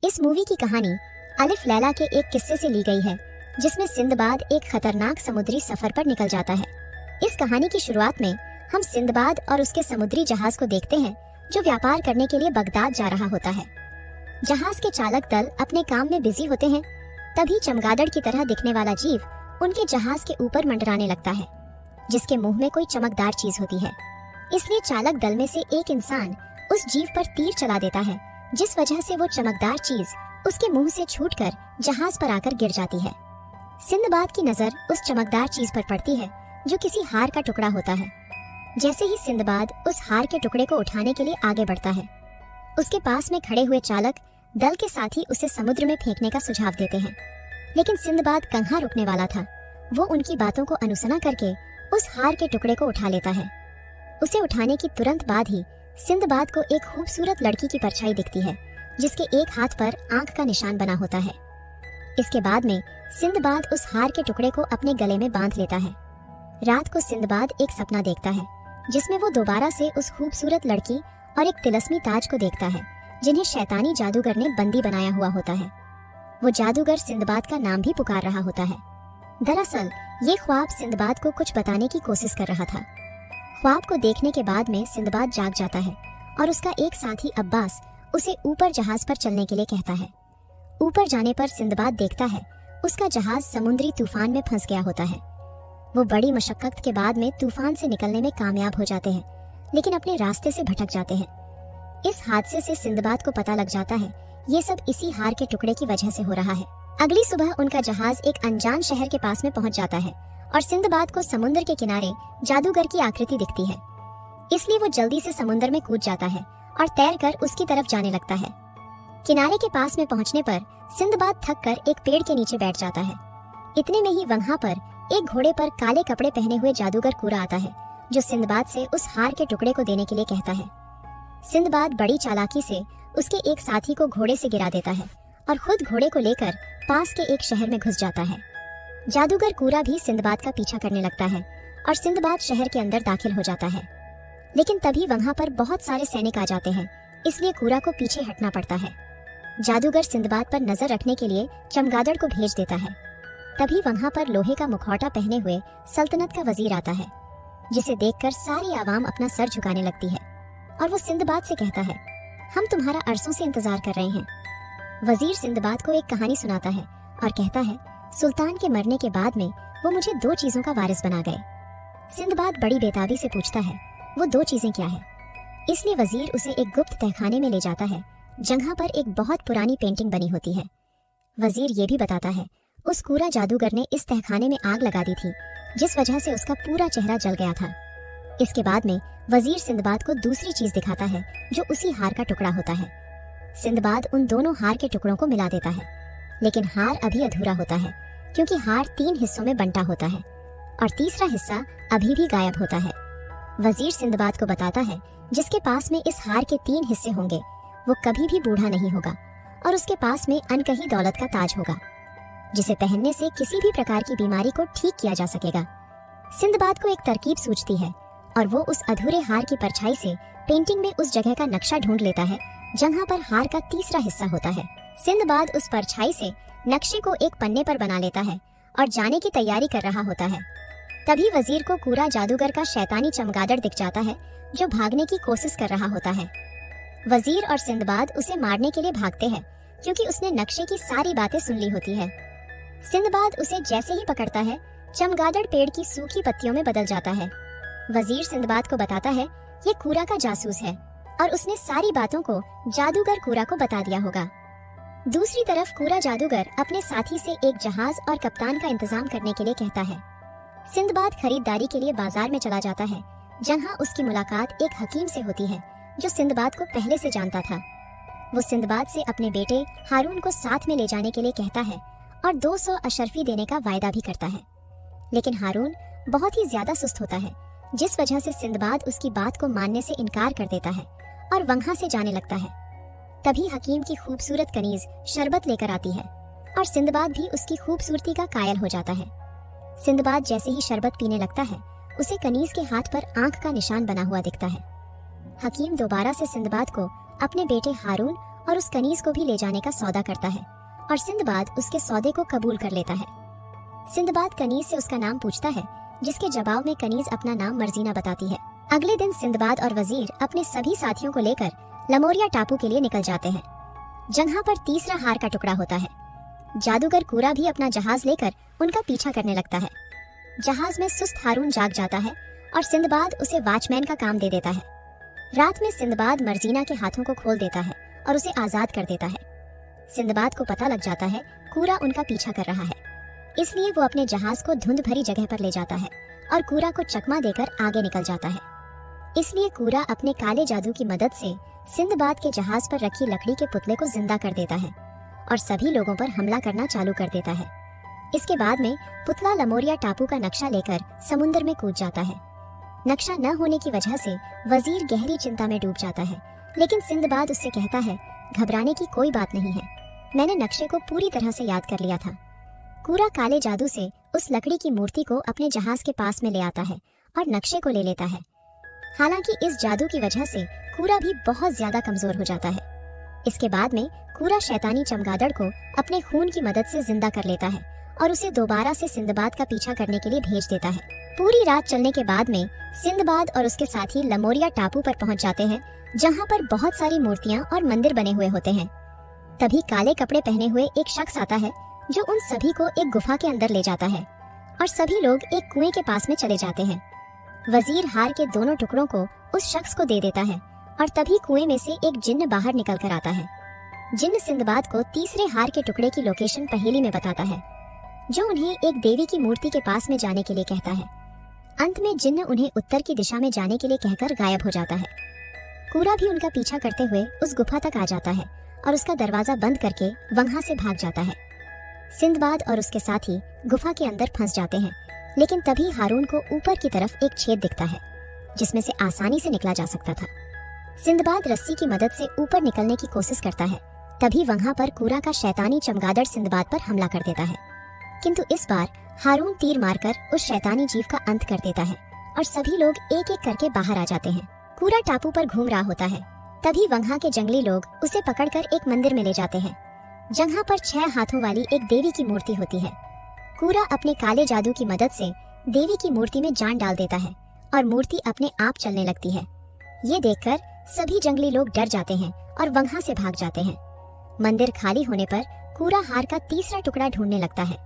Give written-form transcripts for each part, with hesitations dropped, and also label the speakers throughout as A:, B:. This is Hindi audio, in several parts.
A: इस मूवी की कहानी अलिफ लैला के एक किस्से से ली गई है, जिसमें सिंदबाद एक खतरनाक समुद्री सफर पर निकल जाता है। इस कहानी की शुरुआत में हम सिंदबाद और उसके समुद्री जहाज को देखते हैं, जो व्यापार करने के लिए बगदाद जा रहा होता है। जहाज के चालक दल अपने काम में बिजी होते हैं, तभी चमगादड़ की तरह दिखने वाला जीव उनके जहाज के ऊपर मंडराने लगता है, जिसके मुंह में कोई चमकदार चीज होती है। इसलिए चालक दल में से एक इंसान उस जीव पर तीर चला देता है, जिस वजह से वो चमकदार चीज उसके मुंह से छूटकर जहाज पर आकर गिर जाती है। सिंदबाद की नजर उस चमकदार चीज पर पड़ती है, जो किसी हार का टुकड़ा होता है। जैसे ही सिंदबाद उस हार के टुकड़े को उठाने के लिए आगे बढ़ता है, उसके पास में खड़े हुए चालक दल के साथी उसे समुद्र में फेंकने का सुझाव देते हैं, लेकिन सिंदबाद कहाँ रुकने वाला था। वो उनकी बातों को अनसुना करके उस हार के टुकड़े को उठा लेता है। उसे उठाने की तुरंत बाद ही सिंदबाद को एक खूबसूरत लड़की की परछाई दिखती है, जिसके एक हाथ पर आंख का निशान बना होता है। इसके बाद में सिंदबाद उस हार के टुकड़े को अपने गले में बांध लेता है। रात को सिंदबाद एक सपना देखता है, जिसमें वो दोबारा से उस खूबसूरत लड़की और एक तिलस्मी ताज को देखता है, जिन्हें शैतानी जादूगर ने बंदी बनाया हुआ होता है। वो जादूगर सिंदबाद का नाम भी पुकार रहा होता है। दरअसल ये ख्वाब सिंदबाद को कुछ बताने की कोशिश कर रहा था। ख्वाब को देखने के बाद में सिंदबाद जाग जाता है और उसका एक साथी अब्बास उसे ऊपर जहाज पर चलने के लिए कहता है। ऊपर जाने पर सिंदबाद देखता है उसका जहाज समुद्री तूफान में फंस गया होता है। वो बड़ी मशक्कत के बाद में तूफान से निकलने में कामयाब हो जाते हैं, लेकिन अपने रास्ते से भटक जाते हैं। इस हादसे से सिंदबाद को पता लग जाता है ये सब इसी हार के टुकड़े की वजह से हो रहा है। अगली सुबह उनका जहाज एक अनजान शहर के पास में पहुंच जाता है और सिंदबाद को समुद्र के किनारे जादूगर की आकृति दिखती है। इसलिए वो जल्दी से समुद्र में कूद जाता है और तैरकर उसकी तरफ जाने लगता है। किनारे के पास में पहुंचने पर सिंदबाद थक कर एक पेड़ के नीचे बैठ जाता है। इतने में ही वहां पर एक घोड़े पर काले कपड़े पहने हुए जादूगर कूरा आता है, जो सिंदबाद से उस हार के टुकड़े को देने के लिए कहता है। सिंदबाद बड़ी चालाकी से उसके एक साथी को घोड़े से गिरा देता है और खुद घोड़े को लेकर पास के एक शहर में घुस जाता है। जादूगर कूरा भी सिंदबाद का पीछा करने लगता है और सिंदबाद शहर के अंदर दाखिल हो जाता है। लेकिन तभी वहां पर बहुत सारे सैनिक आ जाते हैं, इसलिए कूरा को पीछे हटना पड़ता है। जादूगर सिंदबाद पर नजर रखने के लिए चमगादड़ को भेज देता है। तभी वहां पर लोहे का मुखौटा पहने हुए सल्तनत का वजीर आता है, जिसे देखकर सारी आवाम अपना सर झुकाने लगती है और वो सिंदबाद से कहता है, हम तुम्हारा अरसों से इंतजार कर रहे हैं। वजीर सिंदबाद को एक कहानी सुनाता है और कहता है, सुल्तान के मरने के बाद में वो मुझे 2 चीजों का वारिस बना गए। सिंदबाद बड़ी बेताबी से पूछता है, वो 2 चीजें क्या है? इसलिए वजीर उसे एक गुप्त तहखाने में ले जाता है, जहां पर एक बहुत पुरानी पेंटिंग बनी होती है। वजीर ये भी बताता है, उस कूरा जादूगर ने इस तहखाने में आग लगा दी थी, जिस वजह से उसका पूरा चेहरा जल गया था। इसके बाद में वजीर सिंदबाद को दूसरी चीज दिखाता है, जो उसी हार का टुकड़ा होता है। सिंदबाद उन दोनों हार के टुकड़ों को मिला देता है, लेकिन हार अभी अधूरा होता है, क्योंकि हार 3 हिस्सों में बंटा होता है और तीसरा हिस्सा अभी भी गायब होता है। वजीर सिंदबाद को बताता है, जिसके पास में इस हार के 3 हिस्से होंगे, वो कभी भी बूढ़ा नहीं होगा और उसके पास में अनकही दौलत का ताज होगा, जिसे पहनने से किसी भी प्रकार की बीमारी को ठीक किया जा सकेगा। सिंदबाद को एक तरकीब सूझती है और वो उस अधूरे हार की परछाई से पेंटिंग में उस जगह का नक्शा ढूंढ लेता है, जहां पर हार का तीसरा हिस्सा होता है। सिंदबाद उस परछाई से नक्शे को एक पन्ने पर बना लेता है और जाने की तैयारी कर रहा होता है। तभी वजीर को कूरा जादूगर का शैतानी चमगादड़ दिख जाता है, जो भागने की कोशिश कर रहा होता है। वजीर और सिंदबाद उसे मारने के लिए भागते हैं, क्योंकि उसने नक्शे की सारी बातें सुन ली होती है। सिंदबाद उसे जैसे ही पकड़ता है, चमगादड़ पेड़ की सूखी पत्तियों में बदल जाता है। वजीर सिंदबाद को बताता है, ये कूरा का जासूस है और उसने सारी बातों को जादूगर कूरा को बता दिया होगा। दूसरी तरफ कूरा जादूगर अपने साथी से एक जहाज और कप्तान का इंतजाम करने के लिए कहता है। सिंदबाद खरीदारी के लिए बाजार में चला जाता है, जहां उसकी मुलाकात एक हकीम से होती है, जो सिंदबाद को पहले से जानता था। वो सिंदबाद से अपने बेटे हारून को साथ में ले जाने के लिए कहता है और 200 अशर्फी देने का वायदा भी करता है। लेकिन हारून बहुत ही ज्यादा सुस्त होता है, जिस वजह से सिंदबाद उसकी बात को मानने से इनकार कर देता है और वहां से जाने लगता है। तभी हकीम की खूबसूरत कनीज शरबत लेकर आती है और सिंदबाद भी उसकी खूबसूरती का कायल हो जाता है। सिंदबाद जैसे ही शरबत पीने लगता है, उसे कनीज के हाथ पर आंख का निशान बना हुआ दिखता है। हकीम दोबारा से सिंदबाद को अपने बेटे हारून और उस कनीज को भी ले जाने का सौदा करता है और सिंदबाद उसके सौदे को कबूल कर लेता है। सिंदबाद कनीज से उसका नाम पूछता है, जिसके जवाब में कनीज अपना नाम मर्जीना बताती है। अगले दिन सिंदबाद और वजीर अपने सभी साथियों को लेकर लमोरिया टापू के लिए निकल जाते हैं, जहां पर तीसरा हार का टुकड़ा होता है। जादूगर कूरा भी अपना जहाज लेकर उनका पीछा करने लगता है। जहाज में सुस्त हारून जाग जाता है और सिंदबाद उसे वॉचमैन का काम दे देता है। रात में सिंदबाद मर्जीना के हाथों को खोल देता है और उसे आजाद कर देता है। सिंदबाद को पता लग जाता है कूरा उनका पीछा कर रहा है, इसलिए वो अपने जहाज को धुंध भरी जगह पर ले जाता है और कूरा को चकमा देकर आगे निकल जाता है। इसलिए कूरा अपने काले जादू की मदद से सिंदबाद के जहाज पर रखी लकड़ी के पुतले को जिंदा कर देता है और सभी लोगों पर हमला करना चालू कर देता है। इसके बाद में पुतला लमोरिया टापू का नक्शा लेकर समुद्र में कूद जाता है। नक्शा न होने की वजह से वजीर गहरी चिंता में डूब जाता है, लेकिन सिंदबाद उससे कहता है, घबराने की कोई बात नहीं है, मैंने नक्शे को पूरी तरह से याद कर लिया था। कूरा काले जादू से उस लकड़ी की मूर्ति को अपने जहाज के पास में ले आता है और नक्शे को ले लेता है। हालांकि इस जादू की वजह से कूरा भी बहुत ज्यादा कमजोर हो जाता है। इसके बाद में कूरा शैतानी चमगादड़ को अपने खून की मदद से जिंदा कर लेता है और उसे दोबारा से सिंदबाद का पीछा करने के लिए भेज देता है। पूरी रात चलने के बाद में सिंदबाद और उसके साथी लमोरिया टापू पर पहुंच जाते हैं, जहां पर बहुत सारी मूर्तियां और मंदिर बने हुए होते हैं। तभी काले कपड़े पहने हुए एक शख्स आता है, जो उन सभी को एक गुफा के अंदर ले जाता है और सभी लोग एक कुएं के पास में चले जाते हैं। वजीर हार के दोनों टुकड़ों को उस शख्स को दे देता है और तभी कुएं में से एक जिन्न बाहर निकल कर आता है। जिन्न सिंदबाद को तीसरे हार के टुकड़े की लोकेशन पहेली में बताता है, जो उन्हें एक देवी की मूर्ति के पास में जाने के लिए कहता है। अंत में जिन्न उन्हें उत्तर की दिशा में जाने के लिए कहकर गायब हो जाता है। कूरा भी उनका पीछा करते हुए उस गुफा तक आ जाता है और उसका दरवाजा बंद करके वहां से भाग जाता है। सिंदबाद और उसके साथी गुफा के अंदर फंस जाते हैं, लेकिन तभी हारून को ऊपर की तरफ एक छेद दिखता है, जिसमें से आसानी से निकला जा सकता था। सिंदबाद रस्सी की मदद से ऊपर निकलने की कोशिश करता है, तभी वहां पर कूरा का शैतानी चमगादड़ सिंदबाद पर हमला कर देता है। किंतु इस बार हारून तीर मारकर उस शैतानी जीव का अंत कर देता है और सभी लोग एक एक करके बाहर आ जाते हैं। कूरा टापू पर घूम रहा होता है, तभी वहां के जंगली लोग उसे पकड़कर एक मंदिर में ले जाते हैं, जहां पर 6 हाथों वाली एक देवी की मूर्ति होती है। कूरा अपने काले जादू की मदद से देवी की मूर्ति में जान डाल देता है और मूर्ति अपने आप चलने लगती है। ये देखकर सभी जंगली लोग डर जाते हैं और वहां से भाग जाते हैं। मंदिर खाली होने पर कूरा हार का तीसरा टुकड़ा ढूंढने लगता है,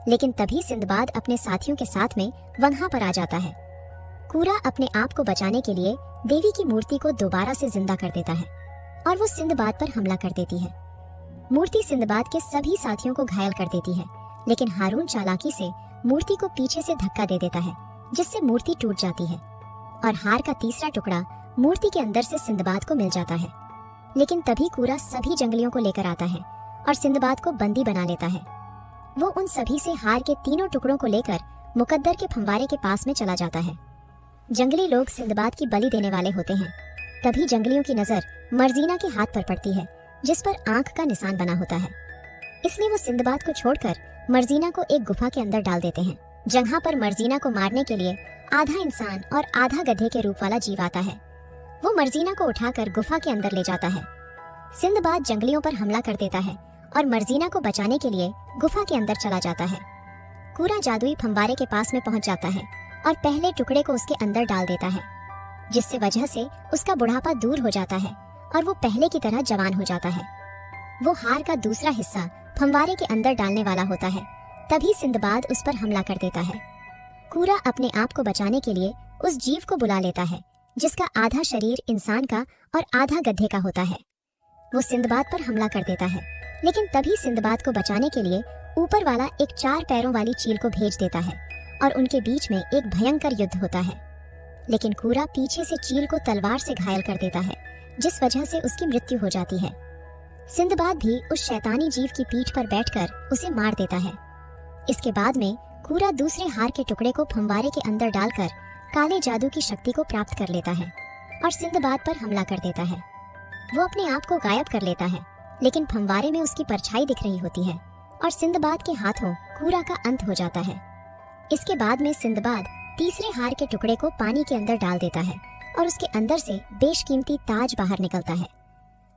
A: लेकिन तभी सिंदबाद अपने साथियों के साथ में वहां पर आ जाता है। कूरा अपने आप को बचाने के लिए देवी की मूर्ति को दोबारा से जिंदा कर देता है और वो सिंदबाद पर हमला कर देती है। मूर्ति सिंदबाद के सभी साथियों को घायल कर देती है, लेकिन हारून चालाकी से मूर्ति को पीछे से धक्का दे देता है, जिससे मूर्ति टूट जाती है और हार का तीसरा टुकड़ा मूर्ति के अंदर से सिंदबाद को मिल जाता है। लेकिन तभी कूरा सभी जंगलियों को लेकर आता है और सिंदबाद को बंदी बना लेता है। वो उन सभी से हार के तीनों टुकड़ों को लेकर मुकद्दर के फंवारे के पास में चला जाता है। जंगली लोग सिंदबाद की बलि देने वाले होते हैं। तभी जंगलियों की नजर मर्जीना के हाथ पर पड़ती है, जिस पर आंख का निशान बना होता है। इसलिए वो सिंदबाद को छोड़कर मर्जीना को एक गुफा के अंदर डाल देते हैं, जहां पर मर्जीना को मारने के लिए आधा इंसान और आधा गधे के रूप वाला जीव आता है। वो मर्जीना को उठाकर गुफा के अंदर ले जाता है। सिंदबाद जंगलियों पर हमला कर देता है और मर्जीना को बचाने के लिए गुफा के अंदर चला जाता है। कूरा जादुई फंवारे के पास में पहुंच जाता है और पहले टुकड़े को उसके अंदर डाल देता है, जिससे वजह से उसका बुढ़ापा दूर हो जाता है और वो पहले की तरह जवान हो जाता है। वो हार का दूसरा हिस्सा फंवारे के अंदर डालने वाला होता है, तभी सिंदबाद उस पर हमला कर देता है। कूरा अपने आप को बचाने के लिए उस जीव को बुला लेता है, जिसका आधा शरीर इंसान का और आधा गधे का होता है। वो सिंदबाद पर हमला कर देता है, लेकिन तभी सिंदबाद को बचाने के लिए ऊपर वाला एक 4 पैरों वाली चील को भेज देता है और उनके बीच में एक भयंकर युद्ध होता है। लेकिन कूरा पीछे से चील को तलवार से घायल कर देता है, जिस वजह से उसकी मृत्यु हो जाती है। सिंदबाद भी उस शैतानी जीव की पीठ पर बैठकर उसे मार देता है। इसके बाद में कूरा दूसरे हार के टुकड़े को फंवारे के अंदर डालकर काले जादू की शक्ति को प्राप्त कर लेता है और सिंदबाद पर हमला कर देता है। वो अपने आप को गायब कर लेता है, लेकिन फंवारे में उसकी परछाई दिख रही होती है और सिंदबाद के हाथों कूरा का अंत हो जाता है। इसके बाद में सिंदबाद तीसरे हार के टुकड़े को पानी के अंदर डाल देता है और उसके अंदर से बेशकीमती ताज बाहर निकलता है।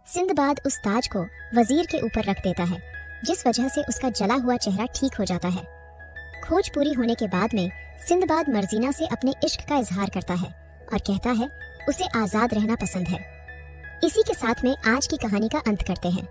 A: सिंदबाद उस ताज को वजीर के ऊपर रख देता है, जिस वजह से उसका जला हुआ चेहरा ठीक हो जाता है। खोज पूरी होने के बाद में सिंदबाद मर्जीना से अपने इश्क का इजहार करता है और कहता है उसे आजाद रहना पसंद है। इसी के साथ में आज की कहानी का अंत करते हैं।